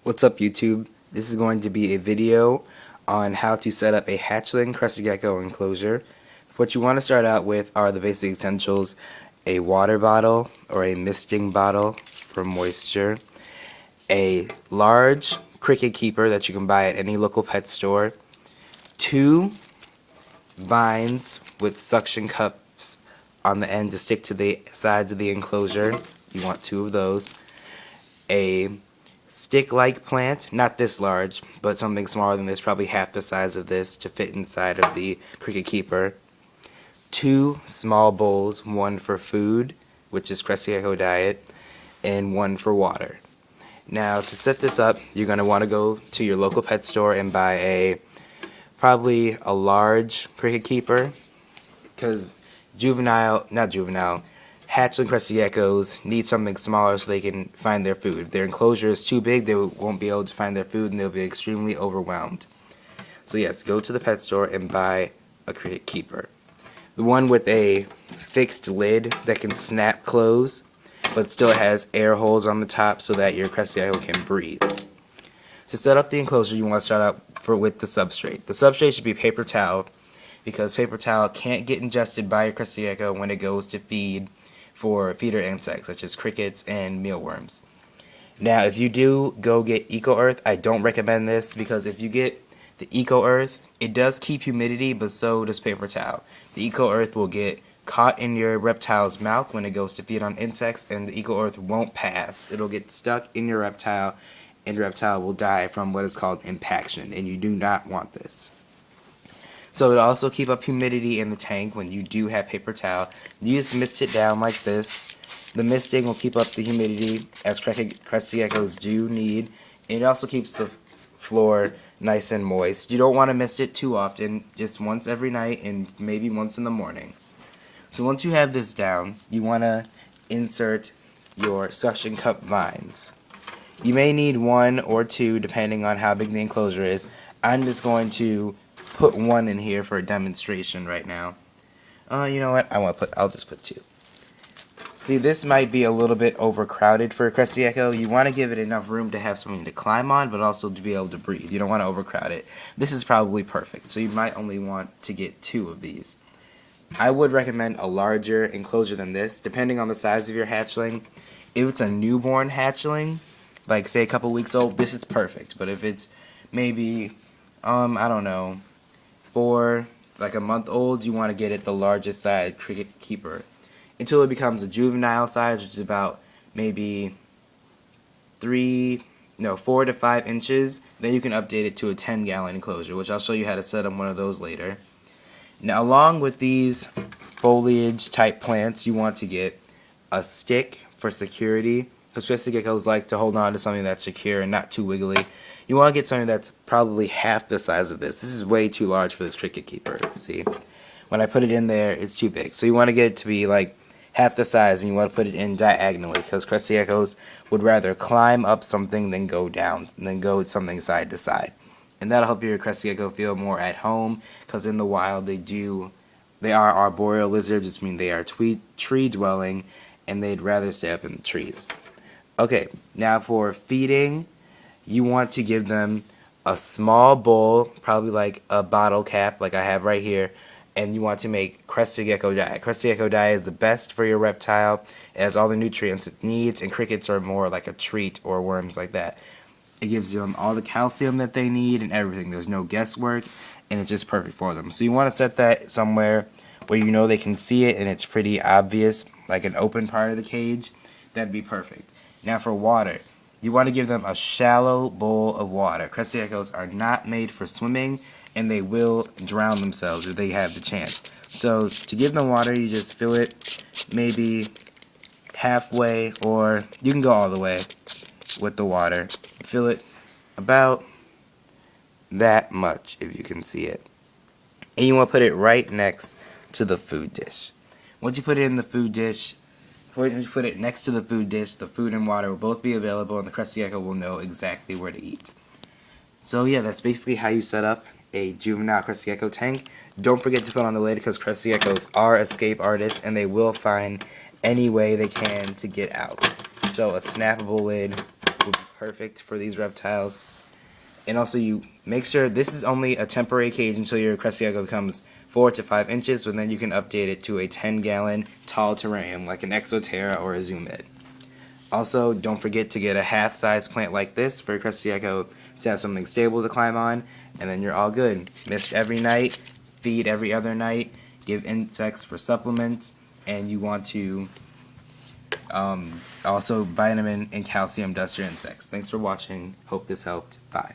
What's up, YouTube? This is going to be a video on how to set up a Hatchling Crested Gecko enclosure. What you want to start out with are the basic essentials: a water bottle or a misting bottle for moisture, a large cricket keeper that you can buy at any local pet store, 2 vines with suction cups on the end to stick to the sides of the enclosure. You want 2 of those, a stick-like plant, not this large, but something smaller than this, probably half the size of this, to fit inside of the cricket keeper. 2 small bowls, 1 for food, which is Crested Gecko diet, and 1 for water. Now, to set this up, you're going to want to go to your local pet store and buy probably a large cricket keeper, because Hatchling Crested Geckos need something smaller so they can find their food. If their enclosure is too big, they won't be able to find their food and they'll be extremely overwhelmed. So yes, go to the pet store and buy a cricket keeper. The one with a fixed lid that can snap close, but still has air holes on the top so that your Crested Gecko can breathe. To set up the enclosure, you want to start out with the substrate. The substrate should be paper towel, because paper towel can't get ingested by your Crested Gecko when it goes to feed for feeder insects such as crickets and mealworms. Now, if you do go get Eco Earth, I don't recommend this, because if you get the Eco Earth, it does keep humidity, but so does paper towel. The Eco Earth will get caught in your reptile's mouth when it goes to feed on insects, and the Eco Earth won't pass. It'll get stuck in your reptile, and your reptile will die from what is called impaction, and you do not want this. So it'll also keep up humidity in the tank when you do have paper towel. You just mist it down like this. The misting will keep up the humidity, as Crested Geckos do need. And it also keeps the floor nice and moist. You don't want to mist it too often, just once every night and maybe once in the morning. So once you have this down, you want to insert your suction cup vines. You may need 1 or 2 depending on how big the enclosure is. I'm just going to put 1 in here for a demonstration right now. You know what? I'll just put 2. See, this might be a little bit overcrowded for a Crested Gecko. You want to give it enough room to have something to climb on, but also to be able to breathe. You don't want to overcrowd it. This is probably perfect, so you might only want to get 2 of these. I would recommend a larger enclosure than this, depending on the size of your hatchling. If it's a newborn hatchling, like say a couple weeks old, this is perfect. But if it's maybe, I don't know, for like a month old, you want to get it the largest size cricket keeper until it becomes a juvenile size, which is about maybe 4 to 5 inches. Then you can update it to a 10-gallon enclosure, which I'll show you how to set up one of those later. Now, along with these foliage type plants, you want to get a stick for security, because Crested Geckos like to hold on to something that's secure and not too wiggly. You want to get something that's probably half the size of this. This is way too large for this cricket keeper. See, when I put it in there, it's too big. So you want to get it to be like half the size, and you want to put it in diagonally, because Crested Geckos would rather climb up something than go down, than go something side to side. And that'll help your Crested Gecko feel more at home, because in the wild they are arboreal lizards, which means they are tree dwelling, and they'd rather stay up in the trees. Okay, now for feeding, you want to give them a small bowl, probably like a bottle cap like I have right here, and you want to make Crested Gecko diet. Crested Gecko diet is the best for your reptile. It has all the nutrients it needs, and crickets are more like a treat, or worms like that. It gives them all the calcium that they need and everything. There's no guesswork, and it's just perfect for them. So you want to set that somewhere where you know they can see it and it's pretty obvious, like an open part of the cage. That'd be perfect. Now for water, you want to give them a shallow bowl of water. Crested Geckos are not made for swimming, and they will drown themselves if they have the chance. So to give them water, you just fill it maybe halfway, or you can go all the way with the water. Fill it about that much, if you can see it. And you want to put it right next to the food dish. Once you put it in the food dish, once you put it next to the food dish, the food and water will both be available, and the Crested Gecko will know exactly where to eat. So yeah, that's basically how you set up a juvenile Crested Gecko tank. Don't forget to put on the lid, because Crested Geckos are escape artists, and they will find any way they can to get out. So a snappable lid will be perfect for these reptiles. And also, you make sure this is only a temporary cage until your Crested Gecko becomes 4 to 5 inches, and then you can update it to a 10-gallon tall terrarium like an Exoterra or a Zoomid. Also, don't forget to get a half-size plant like this for your Crested Gecko to have something stable to climb on, and then you're all good. Mist every night, feed every other night, give insects for supplements, and you want to also vitamin and calcium dust your insects. Thanks for watching. Hope this helped. Bye.